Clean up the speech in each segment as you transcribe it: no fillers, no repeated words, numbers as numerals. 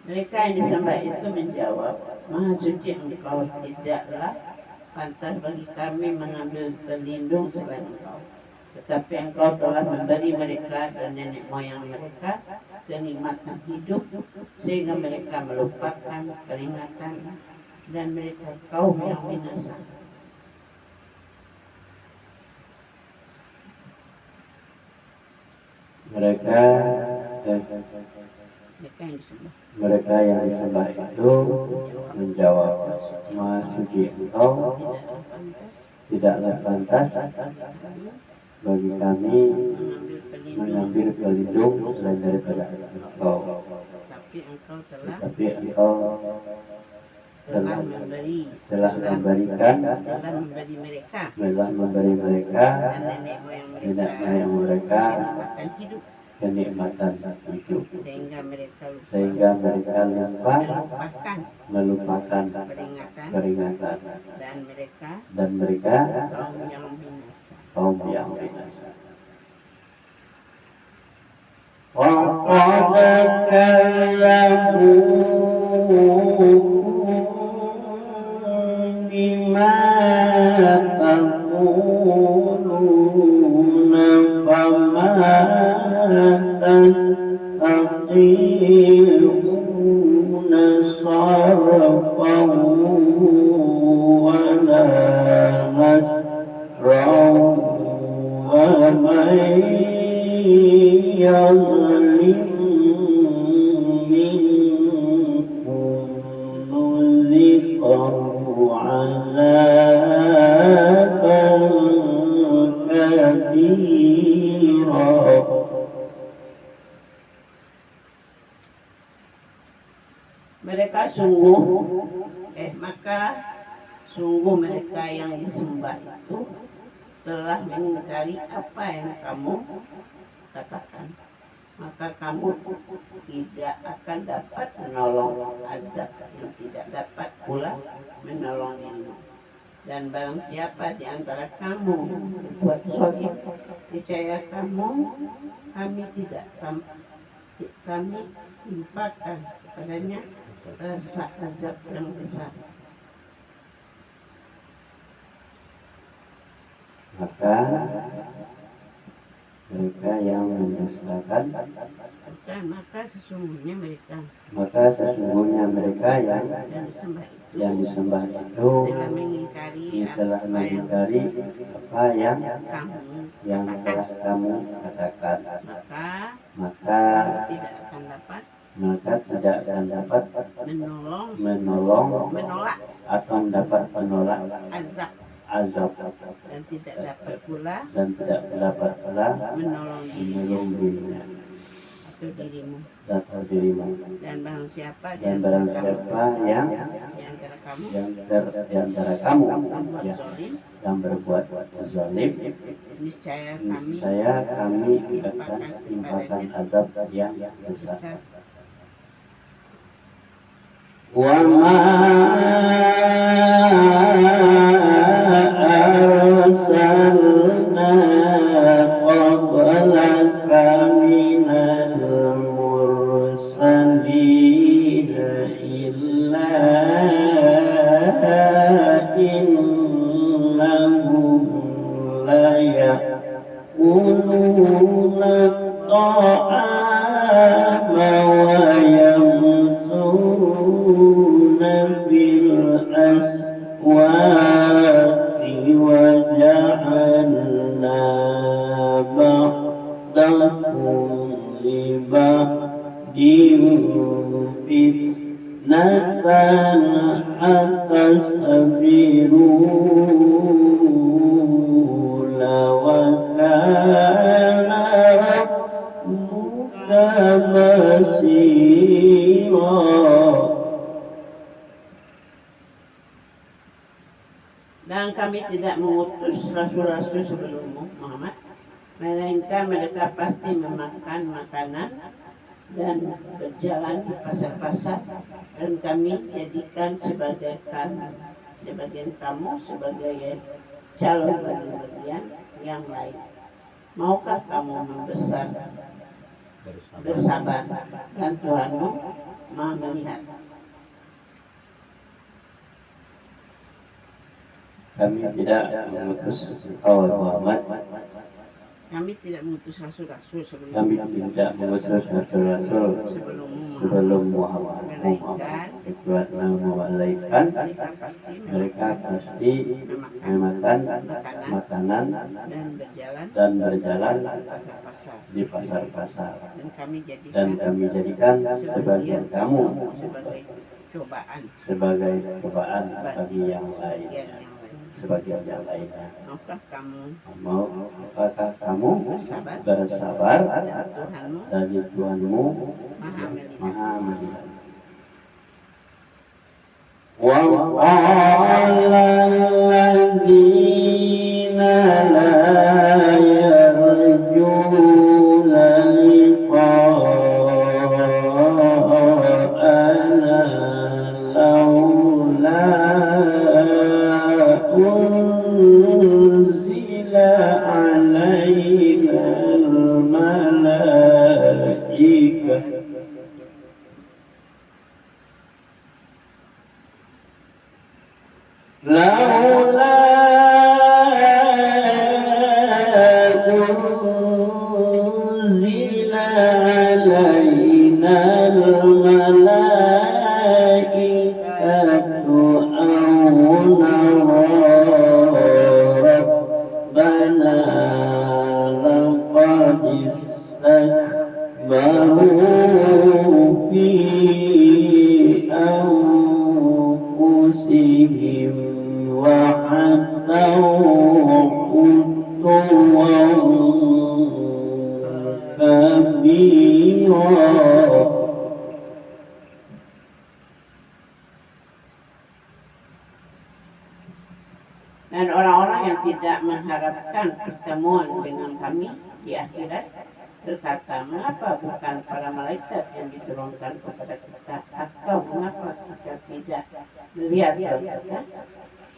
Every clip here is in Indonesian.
Mereka yang disembah itu menjawab, Maha suci engkau, tidaklah pantas bagi kami mengambil pelindung selain engkau. Tetapi engkau telah memberi mereka dan nenek moyang mereka kenikmatan hidup sehingga mereka melupakan peringatan dan mereka kaum yang binasa. Mereka yang disembah itu menjawab, Maha suci engkau, tidaklah pantas bagi kami mengambil pelindung selain daripada engkau. Tetapi engkau telah memberi mereka dan nenek moyang mereka kenikmatan hidup sehingga mereka melupakan peringatan dan mereka kaum yang binasa. وَقَدْ كَذَّبُوكُم بِمَا تَقُولُونَ فَمَا تَسْتَطِيعُونَ صَرْفًا وَلَا نَصْرًا وَمَن يظلم منكم نذقه عذابا كبيرا. Maka sungguh mereka yang disembah itu telah mengingkari apa yang kamu katakan, maka kamu tidak akan dapat menolong azab yang tidak dapat pula menolong dirimu. Dan barang siapa di antara kamu berbuat zalim, niscaya kami timpakan padanya rasa azab yang besar. Maka mereka yang mendustakan, maka sesungguhnya mereka yang disembah itu telah mengingkari apa yang telah kamu katakan, maka tidak akan dapat menolak atau mendapat penolak azab dan tidak dapat pula menolong dirinya atau dirimu. Dan barang siapa yang di antara kamu yang berbuat zalim, niscaya kami akan timpakan azab yang besar. Wa ma arsalna qablaka minal mursalin illa innahum la ya'kuluna ta'ama wa yamsuruna bil aswaqi wa ja'alna ba'dakum li ba'din fitnatan atasbiru wa kana rabbuka basira. Dan kami tidak mengutus rasul-rasul sebelummu, Muhammad, melainkan mereka pasti memakan makanan dan berjalan di pasar-pasar, dan kami jadikan sebagian kamu sebagai calon bagi bagian yang lain. Maukah kamu membesar bersabar, dan Tuhanmu Maha melihat. Kami tidak mengutus engkau Muhammad. Kami tidak mengutus rasul-rasul sebelum Kami tidak mengutus rasul-rasul sebelum Muhammad. Kecuali malaikat, mereka pasti memakan makanan dan berjalan di pasar-pasar. Dan kami jadikan sebagian kamu sebagai cobaan bagi yang lain, sebagian yang lainnya. Apakah kamu bersabar dari Tuhanmu Maha melihat. Wa qala alladziina laa yarjuuna liqaa'ana laulaa unzila alaina al-malaa'ikah laula unzila alaina al-malaa'ikatu aw nara rabbana laqad istakbaru fi anfusihim وَعَتَوْا عُتُوًّا كَبِيرًا. Dan orang-orang yang tidak mengharapkan pertemuan dengan kami di akhirat berkata, mengapa bukan para malaikat yang diturunkan kepada kita, atau mengapa kita tidak melihat mereka?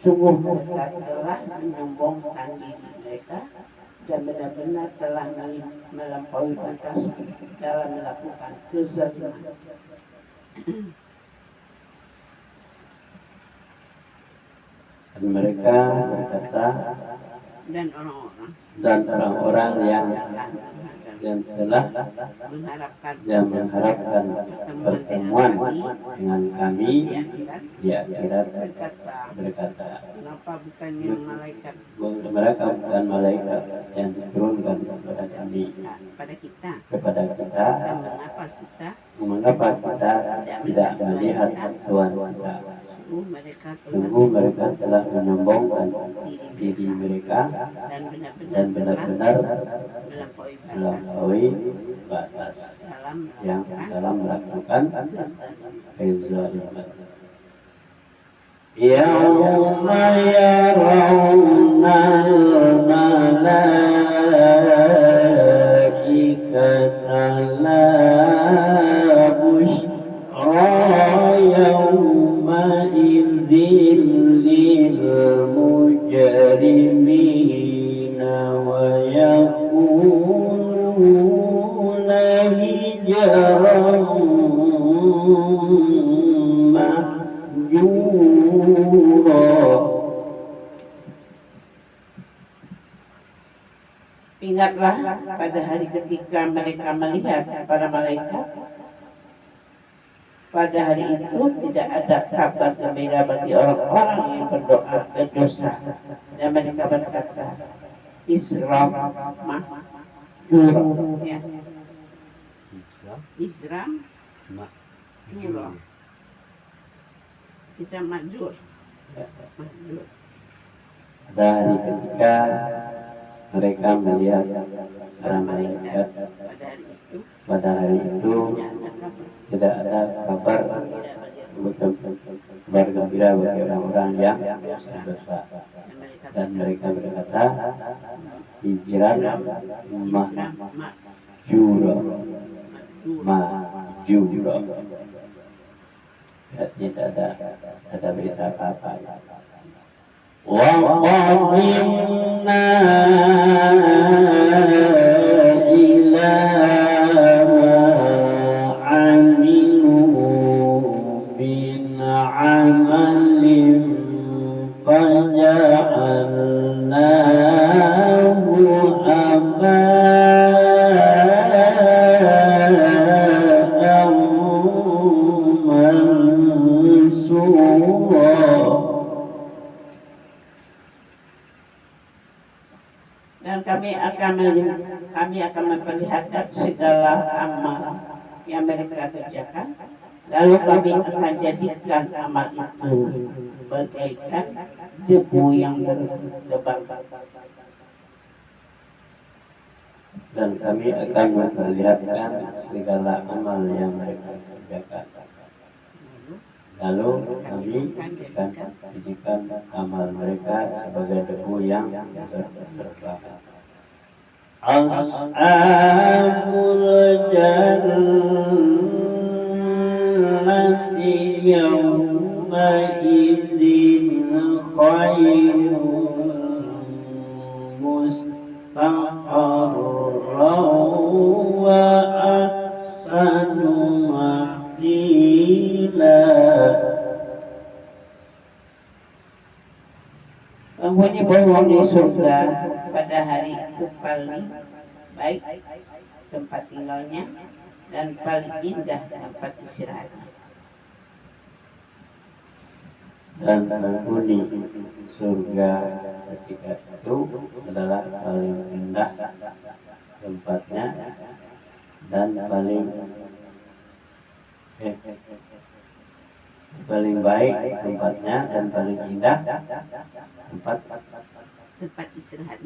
Sungguh mereka telah menyombongkan diri mereka dan benar-benar telah melampaui batas dalam melakukan kezaliman. Dan mereka berkata, dan orang-orang yang telah mengharapkan pertemuan dengan kami di akhirat berkata, mereka bukan malaikat yang diturunkan kepada kami, kepada kita, mengapa kita tidak melihat Tuhan kita? Sungguh mereka telah menyombongkan diri mereka dan benar-benar melampaui batas yang dalam melakukan kezaliman. Yauma yarawna al-malaikata la bushra yawma idzin lil mujrimina wa yakununa hijaran Ingatlah pada hari ketika mereka melihat para malaikat. Pada hari itu tidak ada kabar gembira bagi orang-orang yang berdoa berdosa. Dan mereka berkata, Isram mahjur. Ya. Isram mahjur. Bisa majur. Majur. Dari ketika mereka melihat para malaikat, pada hari itu tidak ada kabar gembira bagi orang-orang yang berdosa. Dan mereka berkata, hijran mahjura, mahjura. Tidak ada berita apa-apa. Wa qadimna ila kami akan memperlihatkan segala amal yang mereka kerjakan, lalu kami akan jadikan amal itu bagaikan debu yang berdebar, dan kami akan memperlihatkan segala amal yang mereka kerjakan. Lalu kami akan jadikan amal mereka sebagai debu yang terbakar. Ashabul jannati yawma idzin khairun mustaqarran wa ahsanu maqila. Penghuni penghuni surga pada hari itu paling baik tempat tinggalnya dan paling indah tempat istirahatnya. Dan penghuni surga ketika itu adalah paling indah tempatnya dan paling baik tempatnya dan paling indah tempat istirahat.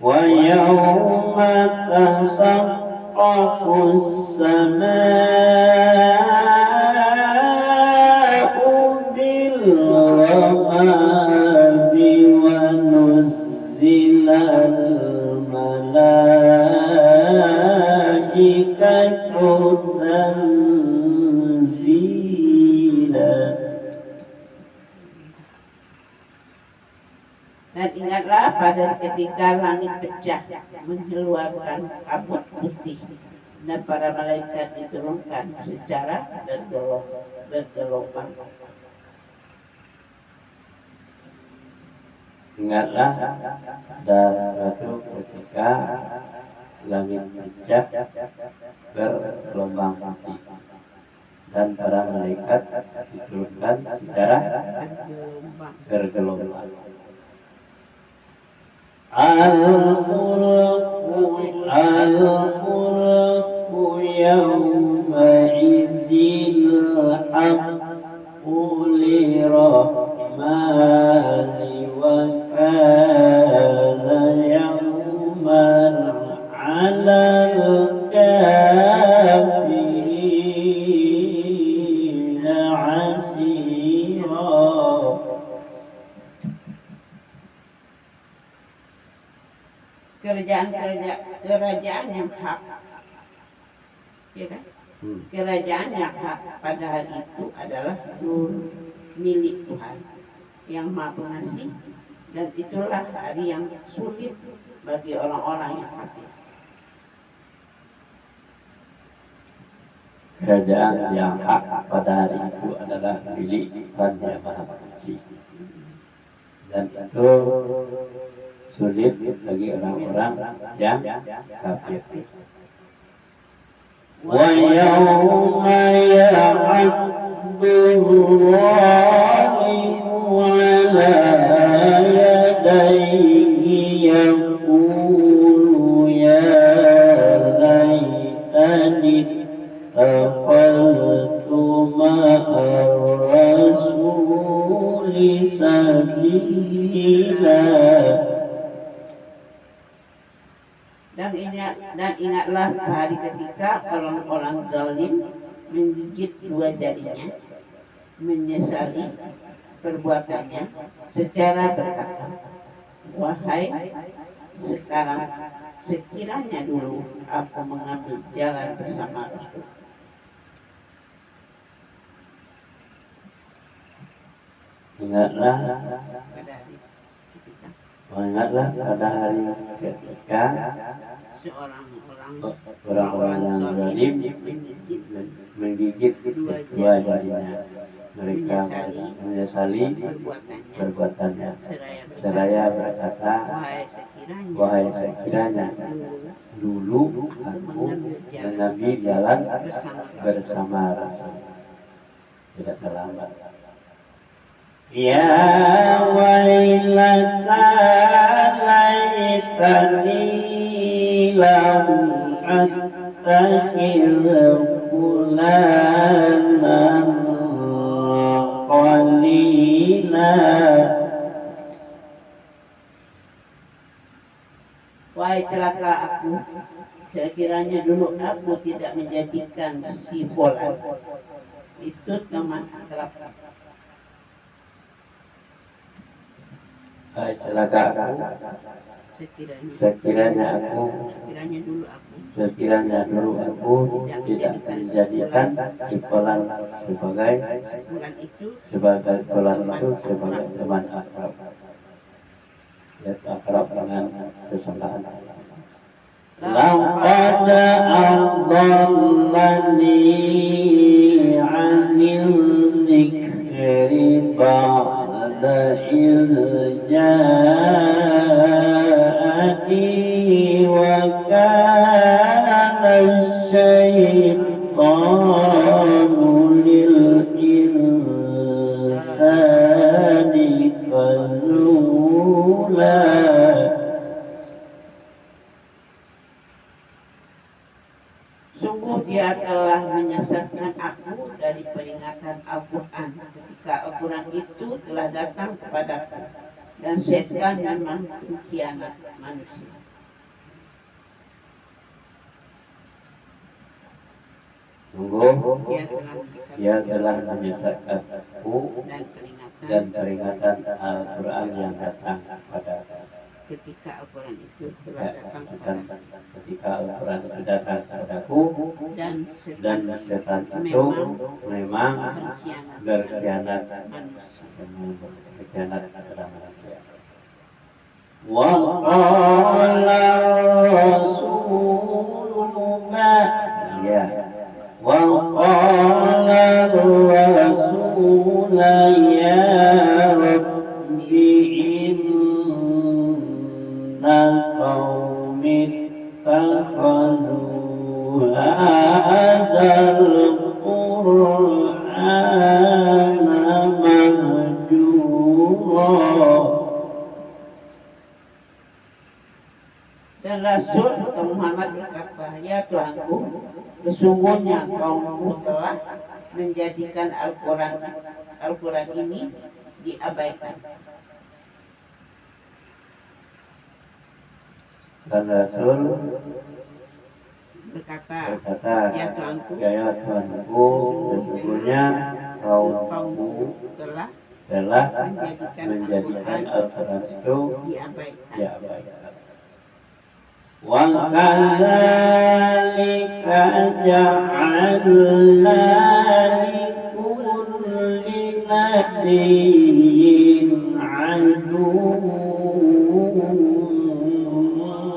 Wa yawma tasaqqafus samaa'u bil ghamami wa nuzzilal malaikatu tanzila. Dan ingatlah pada ketika langit pecah mengeluarkan kabut putih dan para malaikat diturunkan secara bergelombang. Ingatlah ada suatu ketika langit pecah bergelombang putih dan para malaikat diturunkan secara bergelombang. Al-mulku yawma idzil haqqu lirahmani wa kana yawman 'alal kafirina 'asira. Kerajaan yang hak, ya kan? Kerajaan yang hak pada hari itu adalah milik Tuhan yang Maha Pengasih, dan itulah hari yang sulit bagi orang-orang yang kafir. Kerajaan yang hak pada hari itu adalah milik Tuhan yang Maha Pengasih, dan itu sulit bagi orang-orang yang kafir. Wa yawma ya'addu-dhalimu 'ala yadayhi yaqulu ya laitani ittakhadhtu ma'ar rasuli sabila. Dan ingatlah hari ketika orang-orang zalim menggigit dua jarinya, menyesali perbuatannya secara berkata, wahai sekarang, sekiranya dulu aku mengambil jalan bersama Rasul. Ingatlah pada hari ketika orang-orang yang zalim menggigit dua jarinya, mereka menyesali perbuatannya seraya berkata, wahai sekiranya dulu aku mengambil jalan bersama Rasul. Tidak terlambat. Ya wailata laitani lam attakhidh fulanan qalila. Wahai celaka aku, sekiranya dulu aku tidak menjadikan si Fulan itu teman akrab. Hai celaka aku, sekiranya dulu aku tidak menjadikan si Fulan sebagai teman akrab, yaitu akrab dengan sesembahan. Laqad adallani 'anil dzikri ba'da idh ja'ani wa kana asy-syaitanu lil insani khazula. Sungguh dia telah menyesatkan aku dari peringatan Al-Quran ketika Al-Quran itu telah datang kepadaku, dan setan memang pengkhianat manusia. Sungguh dia telah menyesatkan aku dan peringatan Al-Quran yang datang kepadaku. Ketika Al-Quran itu telah datang kepadaku, dan setan itu memang berkhianat kepada manusia. Wa qala rasul ya rabbi قوم اتخذوا هذا القرآن مهجورا. Dan Rasul atau Muhammad berkata, ya Tuhanku, sesungguhnya kaumku telah menjadikan Al-Quran ini diabaikan. Dan Rasul berkata, ya Tuhanku, sesungguhnya kaumku telah menjadikan Al-Quran itu diabaikan. Wa kadzalika ja'alna likulli nabiyyin aduwwan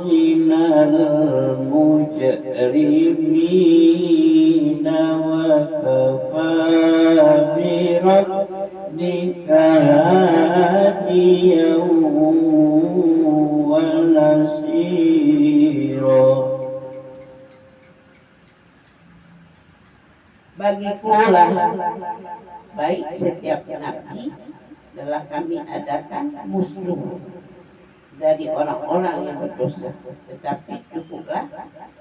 minal mujrimina wa kafaa bi rabbika hadiyan wa nasira. Bagikulah baik setiap nabi telah kami adakan musuh dari orang-orang yang berdosa, tetapi cukuplah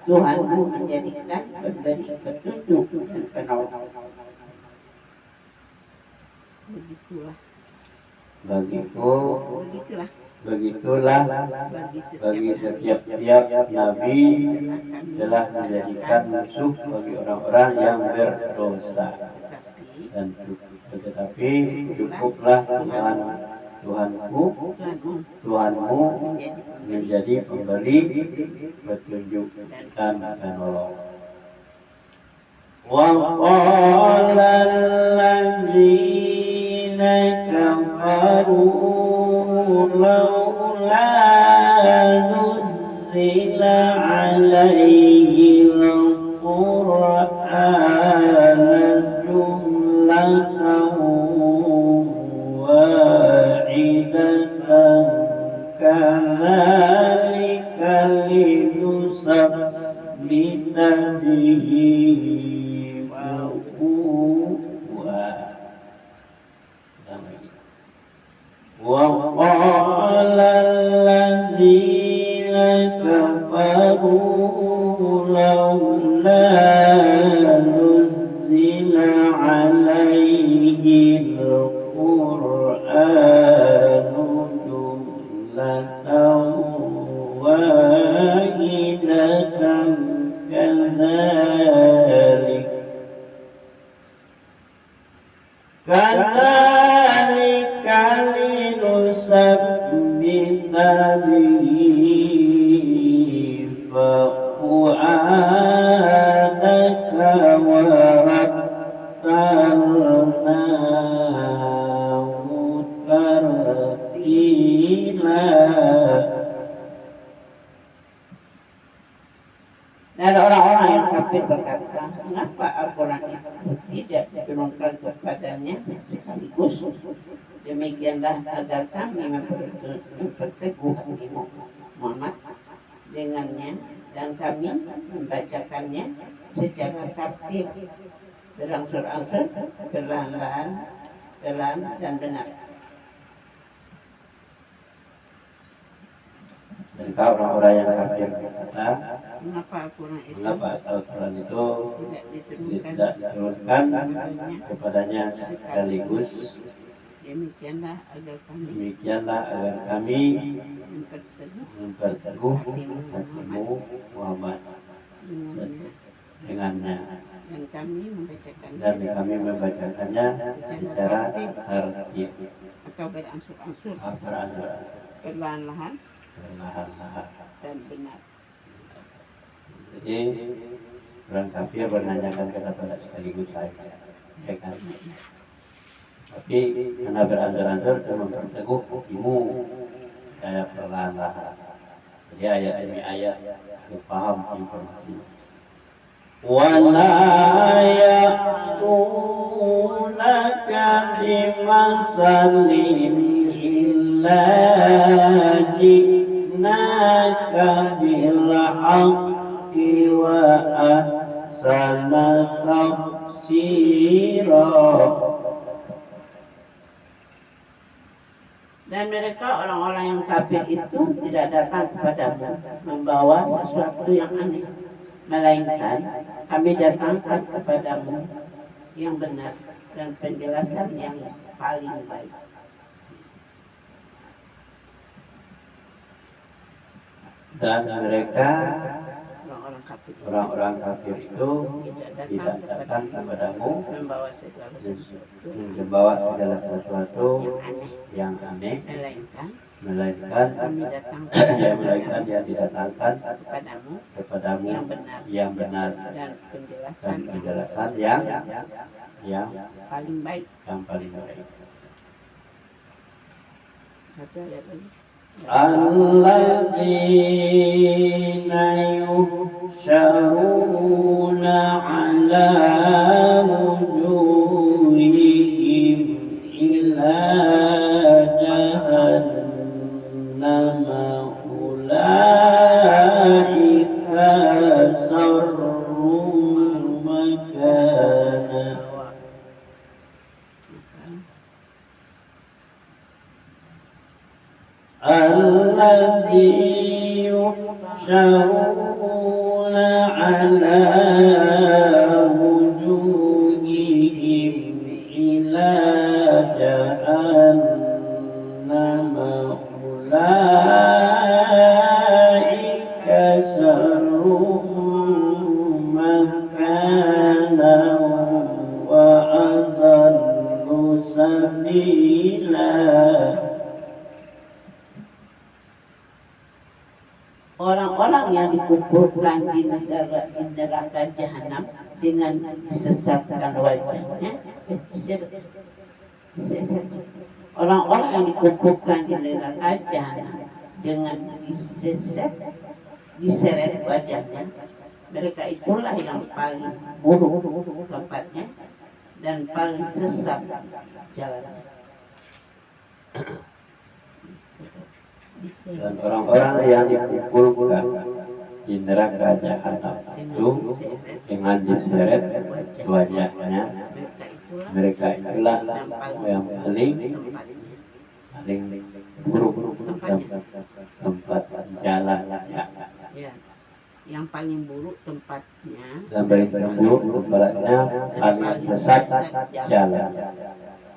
Tuhanmu menjadikan pemberi petunjuk dan penolong. Begitulah bagi setiap nabi telah menjadikan musuh bagi orang-orang yang berdosa, dan tetapi cukuplah Tuhanmu menjadi pemberi petunjuk dan penolong. Wa qala allazina kafaru laula nuzzila alaihi al-Qur'an jumlatan wahidatan kadzalika linusabbita bihi wa kadzalika linusabbita bihi fu'adaka wa rattalnahu tartila. Dan orang-orang yang kafir berkata, mengapa Al-Quran itu tidak diturunkan kepadanya sekaligus? Demikianlah agar kami memperteguh hatimu, Muhammad, dengannya, dan kami membacakannya secara tertib, berangsur-angsur, perlahan-lahan, pelan dan benar. Dan kalau orang-orang yang kafir berkata, Mengapa Al-Quran itu tidak diturunkan kepadanya sekaligus? Demikianlah agar kami memperteguh hatimu Muhammad dengannya, dan kami membacakannya secara tertib atau berangsur-angsur, perlahan-lahan dan benar. Jadi orang kafir menanyakan kepada sekaligus saja, ya kan? Tapi karena beransur-ansur dan memperteguh hatimu, saya perlahan-lahan. Jadi ayat demi ayat harus paham informasi. Wala ya'tunaka bimasalin illa ji'naka bil haqqi wa ahsana tafsira. Dan mereka orang-orang yang kafir itu tidak datang kepadamu membawa sesuatu yang aneh, melainkan kami datangkan kepadamu yang benar dan penjelasan yang paling baik. Dan mereka orang-orang kafir itu tidak datang kepadamu membawa segala sesuatu yang aneh, melainkan yang didatangkan kepadamu yang benar dan penjelasan yang paling baik. Alladzina yuhsyaruna ala wujuhihim ila jahannama ulaika sarrun makana. الذي يحشرون على وجوههم إلى جهنم أولئك شر مكانا وأضل سبيلا. Orang-orang yang dikumpulkan di neraka jahanam dengan disesatkan wajahnya, orang-orang yang dikumpulkan di neraka jahanam dengan diseret wajahnya, mereka itulah yang paling buruk tempatnya dan paling sesat jalannya. Dan orang-orang yang dikumpulkan di neraka jahanam itu dengan diseret wajahnya, mereka itulah yang paling buruk tempat jalannya. Yang paling buruk tempatnya dan paling buruk tempatnya paling sesat jalan.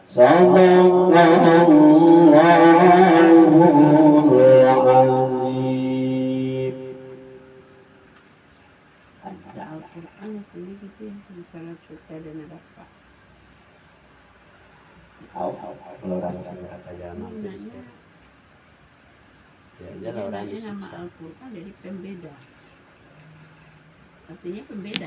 Sallallahu alaihi Al-Quran itu gitu ya, masalah surga dan neraka. Tahu kalau orang kata jangan Gunanya ya dia orang nama disiksa. Al-Quran jadi pembeda. Artinya pembeda.